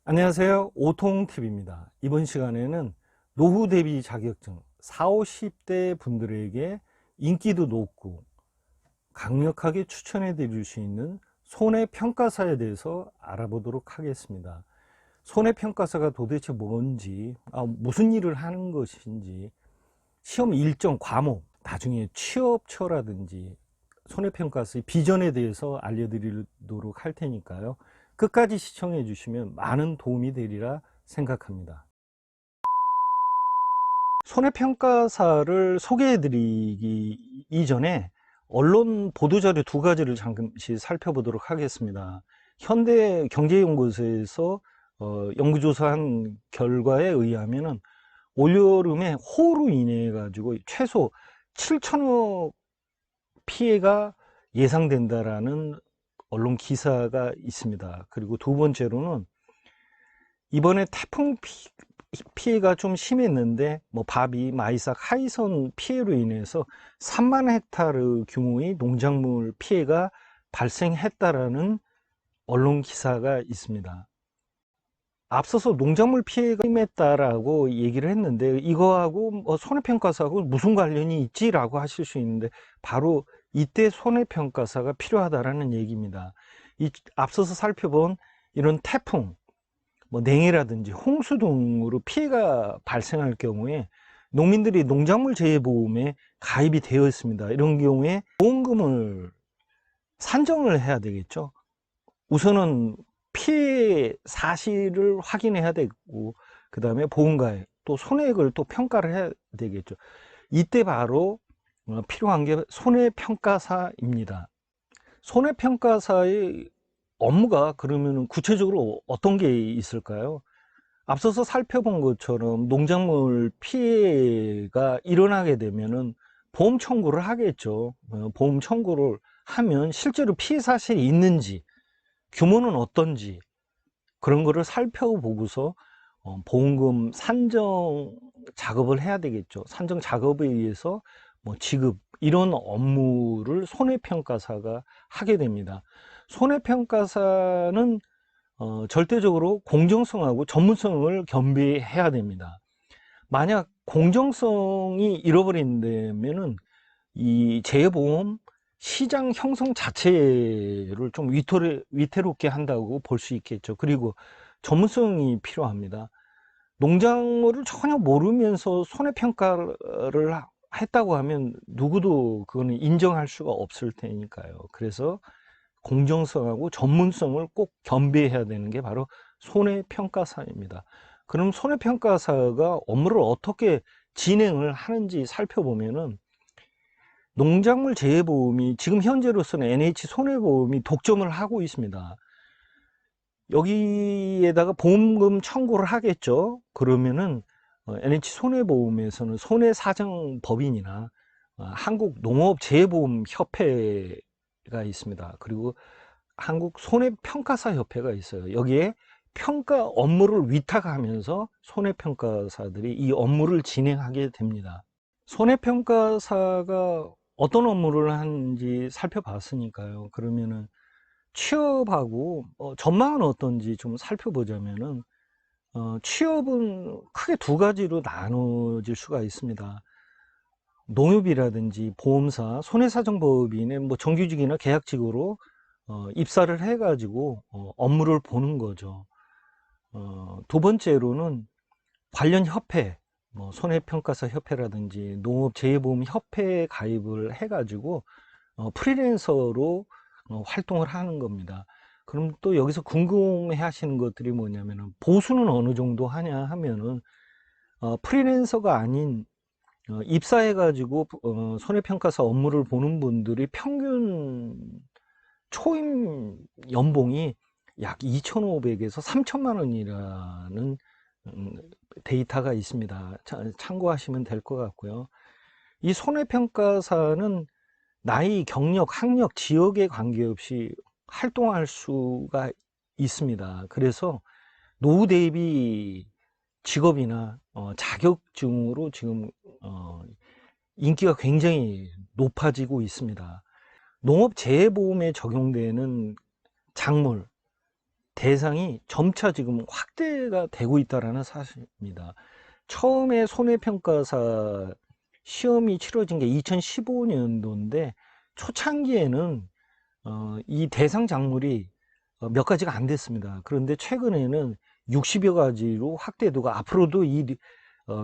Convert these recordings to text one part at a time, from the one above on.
안녕하세요. 오통TV입니다. 이번 시간에는 노후 대비 자격증 40, 50대 분들에게 인기도 높고 강력하게 추천해 드릴 수 있는 손해평가사에 대해서 알아보도록 하겠습니다. 손해평가사가 도대체 뭔지, 무슨 일을 하는 것인지, 시험 일정 과목, 나중에 취업처라든지 손해평가사의 비전에 대해서 알려드리도록 할 테니까요. 끝까지 시청해 주시면 많은 도움이 되리라 생각합니다. 손해평가사를 소개해 드리기 이전에 언론 보도자료 두 가지를 잠시 살펴보도록 하겠습니다. 현대경제연구소에서 연구조사한 결과에 의하면 올여름에 호우로 인해 가지고 최소 7천억 피해가 예상된다라는 언론 기사가 있습니다. 그리고 두 번째로는 이번에 태풍 피해가 좀 심했는데 바비, 마이삭, 하이선 피해로 인해서 3만 헥타르 규모의 농작물 피해가 발생했다라는 언론 기사가 있습니다. 앞서서 농작물 피해가 심했다라고 얘기를 했는데 이거하고 손해평가사하고 무슨 관련이 있지라고 하실 수 있는데 바로 이때 손해평가사가 필요하다라는 얘기입니다. 앞서서 살펴본 이런 태풍, 냉해라든지 홍수 등으로 피해가 발생할 경우에 농민들이 농작물 재해보험에 가입이 되어 있습니다. 이런 경우에 보험금을 산정을 해야 되겠죠. 우선은 피해 사실을 확인해야 되고 그 다음에 보험가액 또 손해액을 또 평가를 해야 되겠죠. 이때 바로 필요한 게 손해평가사입니다. 손해평가사의 업무가 그러면 구체적으로 어떤 게 있을까요? 앞서서 살펴본 것처럼 농작물 피해가 일어나게 되면은 보험 청구를 하겠죠. 보험 청구를 하면 실제로 피해 사실이 있는지 규모는 어떤지 그런 거를 살펴보고서 보험금 산정 작업을 해야 되겠죠. 산정 작업에 의해서 지급 이런 업무를 손해평가사가 하게 됩니다. 손해평가사는 절대적으로 공정성하고 전문성을 겸비해야 됩니다. 만약 공정성이 잃어버린다면은 이 재보험 시장 형성 자체를 좀 위태롭게 한다고 볼 수 있겠죠. 그리고 전문성이 필요합니다. 농작물을 전혀 모르면서 손해평가를 했다고 하면 누구도 그거는 인정할 수가 없을 테니까요. 그래서 공정성하고 전문성을 꼭 겸비해야 되는 게 바로 손해평가사입니다. 그럼 손해평가사가 업무를 어떻게 진행을 하는지 살펴보면은 농작물 재해보험이 지금 현재로서는 NH 손해보험이 독점을 하고 있습니다. 여기에다가 보험금 청구를 하겠죠. 그러면은 NH 손해보험에서는 손해사정법인이나 한국농업재해보험협회가 있습니다. 그리고 한국손해평가사협회가 있어요. 여기에 평가 업무를 위탁하면서 손해평가사들이 이 업무를 진행하게 됩니다. 손해평가사가 어떤 업무를 하는지 살펴봤으니까요. 그러면은 취업하고 전망은 어떤지 좀 살펴보자면은 취업은 크게 두 가지로 나눠질 수가 있습니다. 농협이라든지 보험사, 손해사정법인의 정규직이나 계약직으로 입사를 해가지고 업무를 보는 거죠. 두 번째로는 관련 협회, 손해평가사 협회라든지 농업재해보험 협회에 가입을 해가지고 프리랜서로 활동을 하는 겁니다. 그럼 또 여기서 궁금해 하시는 것들이 뭐냐면은 보수는 어느 정도 하냐 하면은 프리랜서가 아닌 입사해가지고 손해평가사 업무를 보는 분들이 평균 초임 연봉이 약 2,500에서 3천만 원이라는 데이터가 있습니다. 참고하시면 될 것 같고요. 이 손해평가사는 나이, 경력, 학력, 지역에 관계없이 활동할 수가 있습니다. 그래서 노후 대비 직업이나 자격증으로 지금 인기가 굉장히 높아지고 있습니다. 농업재해보험에 적용되는 작물, 대상이 점차 지금 확대가 되고 있다는 사실입니다. 처음에 손해평가사 시험이 치러진 게 2015년도인데 초창기에는 이 대상 작물이 몇 가지가 안 됐습니다. 그런데 최근에는 60여 가지로 확대도가, 앞으로도 이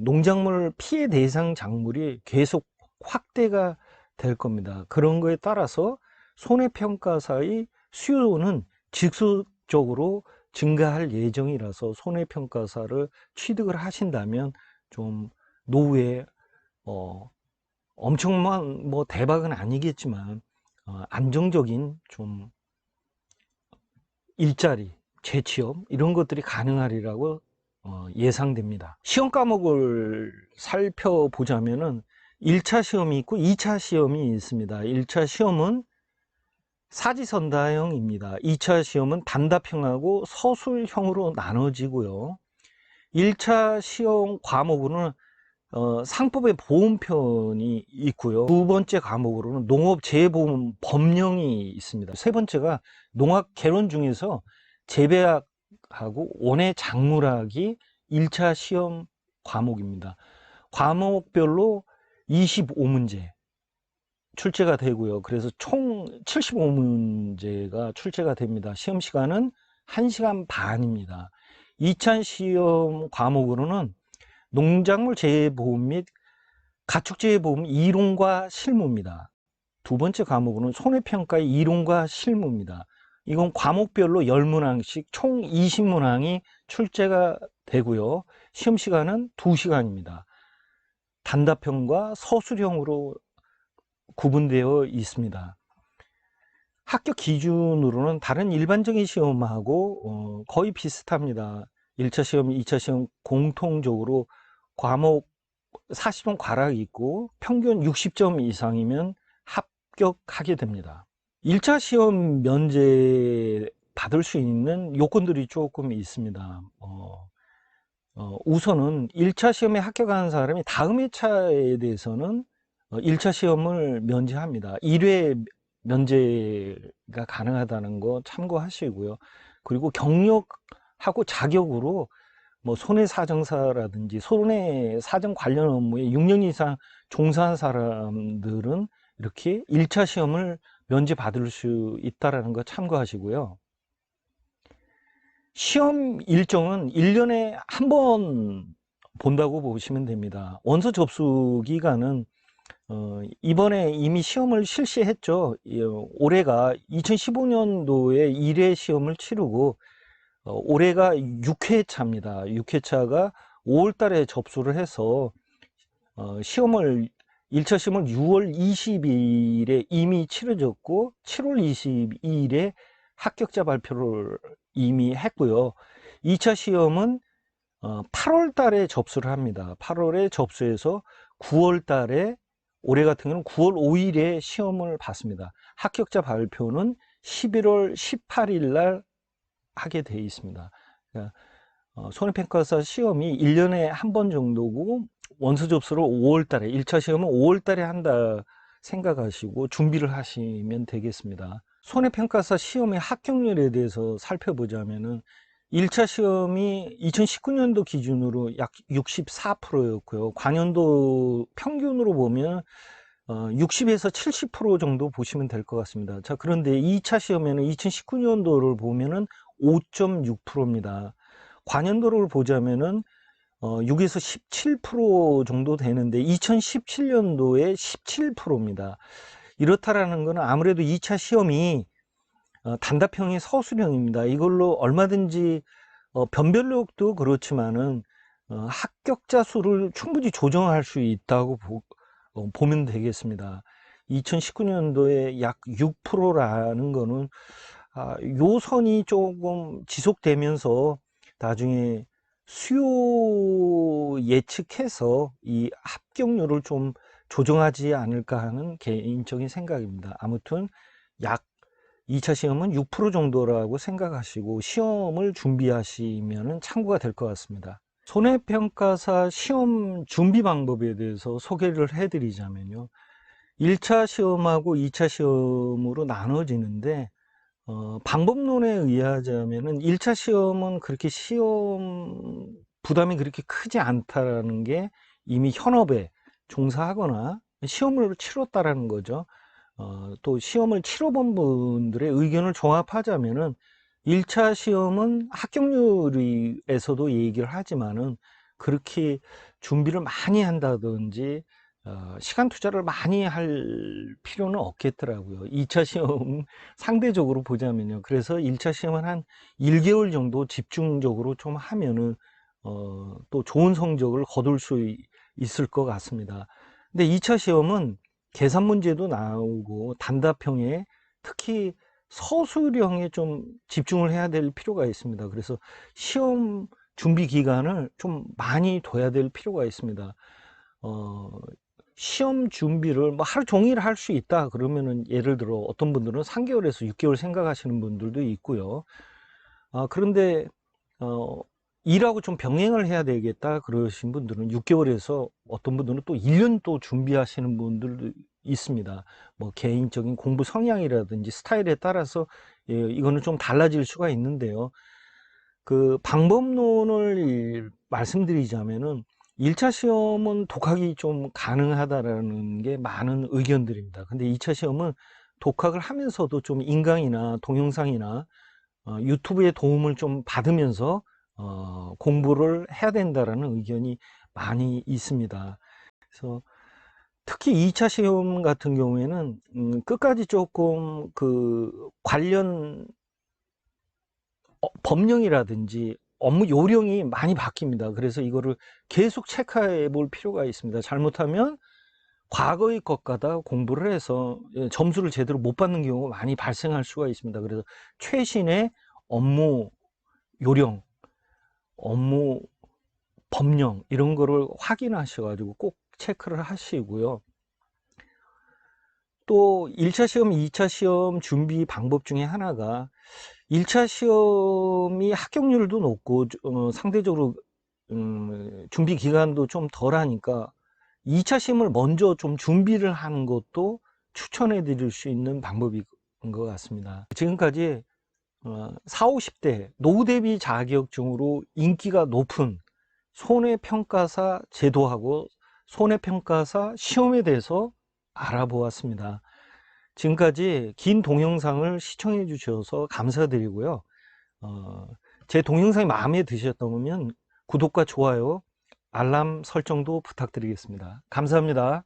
농작물 피해 대상 작물이 계속 확대가 될 겁니다. 그런 거에 따라서 손해평가사의 수요는 지속적으로 증가할 예정이라서 손해평가사를 취득을 하신다면 좀 노후에 엄청난 뭐 대박은 아니겠지만 안정적인 좀 일자리, 재취업 이런 것들이 가능하리라고 예상됩니다. 시험 과목을 살펴보자면은 1차 시험이 있고 2차 시험이 있습니다. 1차 시험은 사지선다형입니다. 2차 시험은 단답형하고 서술형으로 나눠지고요. 1차 시험 과목으로는 상법의 보험편이 있고요. 두 번째 과목으로는 농업재해보험 법령이 있습니다. 세 번째가 농학개론 중에서 재배학하고 원예작물학이 1차 시험 과목입니다. 과목별로 25문제 출제가 되고요. 그래서 총 75문제가 출제가 됩니다. 시험 시간은 1시간 반입니다. 2차 시험 과목으로는 농작물 재해보험 및 가축재해보험 이론과 실무입니다. 두 번째 과목은 손해평가의 이론과 실무입니다. 이건 과목별로 10문항씩 총 20문항이 출제가 되고요. 시험 시간은 2시간입니다. 단답형과 서술형으로 구분되어 있습니다. 합격 기준으로는 다른 일반적인 시험하고 거의 비슷합니다. 1차 시험, 2차 시험 공통적으로 과목 40점 과락이 있고 평균 60점 이상이면 합격하게 됩니다. 1차 시험 면제 받을 수 있는 요건들이 조금 있습니다. 우선은 1차 시험에 합격한 사람이 다음 회차에 대해서는 1차 시험을 면제합니다. 1회 면제가 가능하다는 거 참고하시고요. 그리고 경력하고 자격으로 뭐 손해사정사라든지 손해사정 관련 업무에 6년 이상 종사한 사람들은 이렇게 1차 시험을 면제받을 수 있다는 거 참고하시고요. 시험 일정은 1년에 한 번 본다고 보시면 됩니다. 원서 접수 기간은 이번에 이미 시험을 실시했죠. 올해가 2015년도에 1회 시험을 치르고 올해가 6회차입니다. 6회차가 5월 달에 접수를 해서 시험을 1차 시험을 6월 20일에 이미 치러졌고 7월 22일에 합격자 발표를 이미 했고요. 2차 시험은 8월 달에 접수를 합니다. 8월에 접수해서 9월 달에 올해 같은 경우는 9월 5일에 시험을 봤습니다. 합격자 발표는 11월 18일 날 하게 되어 있습니다. 그러니까 손해평가사 시험이 1년에 한 번 정도고 원서 접수를 5월 달에 1차 시험은 5월 달에 한다 생각하시고 준비를 하시면 되겠습니다. 손해평가사 시험의 합격률에 대해서 살펴보자면은 1차 시험이 2019년도 기준으로 약 64%였고요. 관연도 평균으로 보면 60에서 70% 정도 보시면 될 것 같습니다. 자, 그런데 2차 시험에는 2019년도를 보면은 5.6%입니다. 관연도를 보자면은 6에서 17% 정도 되는데 2017년도에 17%입니다. 이렇다라는 것은 아무래도 2차 시험이 단답형의 서술형입니다. 이걸로 얼마든지 변별력도 그렇지만은 합격자 수를 충분히 조정할 수 있다고 보면 되겠습니다. 2019년도에 약 6%라는 거는 요 선이 조금 지속되면서 나중에 수요 예측해서 이 합격률을 좀 조정하지 않을까 하는 개인적인 생각입니다. 아무튼 약 2차 시험은 6% 정도라고 생각하시고 시험을 준비하시면 참고가 될 것 같습니다. 손해평가사 시험 준비 방법에 대해서 소개를 해드리자면요. 1차 시험하고 2차 시험으로 나눠지는데 방법론에 의하자면은 1차 시험은 그렇게 시험 부담이 그렇게 크지 않다라는 게 이미 현업에 종사하거나 시험을 치렀다라는 거죠. 또 시험을 치러본 분들의 의견을 종합하자면은 1차 시험은 합격률에서도 얘기를 하지만은 그렇게 준비를 많이 한다든지 시간 투자를 많이 할 필요는 없겠더라고요. 2차 시험 상대적으로 보자면요. 그래서 1차 시험은 한 1개월 정도 집중적으로 좀 하면은 또 좋은 성적을 거둘 수 있을 것 같습니다. 근데 2차 시험은 계산 문제도 나오고 단답형에 특히 서술형에 좀 집중을 해야 될 필요가 있습니다. 그래서 시험 준비 기간을 좀 많이 둬야 될 필요가 있습니다. 어, 시험 준비를 뭐 하루 종일 할 수 있다 그러면은 예를 들어 어떤 분들은 3개월에서 6개월 생각하시는 분들도 있고요. 그런데 어, 일하고 좀 병행을 해야 되겠다 그러신 분들은 6개월에서 어떤 분들은 또 1년 또 준비하시는 분들도 있습니다. 뭐 개인적인 공부 성향이라든지 스타일에 따라서 이거는 좀 달라질 수가 있는데요. 그 방법론을 말씀드리자면은 1차 시험은 독학이 좀 가능하다라는 게 많은 의견들입니다. 근데 2차 시험은 독학을 하면서도 좀 인강이나 동영상이나 유튜브의 도움을 좀 받으면서 공부를 해야 된다라는 의견이 많이 있습니다. 그래서 특히 2차 시험 같은 경우에는 끝까지 조금 그 관련 법령이라든지 업무 요령이 많이 바뀝니다. 그래서 이거를 계속 체크해 볼 필요가 있습니다. 잘못하면 과거의 것과다 공부를 해서 점수를 제대로 못 받는 경우가 많이 발생할 수가 있습니다. 그래서 최신의 업무 요령, 업무 법령 이런 거를 확인하셔가지고 꼭 체크를 하시고요. 또 1차 시험, 2차 시험 준비 방법 중에 하나가 1차 시험이 합격률도 높고 상대적으로 준비 기간도 좀 덜하니까 2차 시험을 먼저 좀 준비를 하는 것도 추천해 드릴 수 있는 방법인 것 같습니다. 지금까지 4, 50대 노후 대비 자격증으로 인기가 높은 손해평가사 제도하고 손해평가사 시험에 대해서 알아보았습니다. 지금까지 긴 동영상을 시청해 주셔서 감사드리고요. 제 동영상이 마음에 드셨다면 구독과 좋아요, 알람 설정도 부탁드리겠습니다. 감사합니다.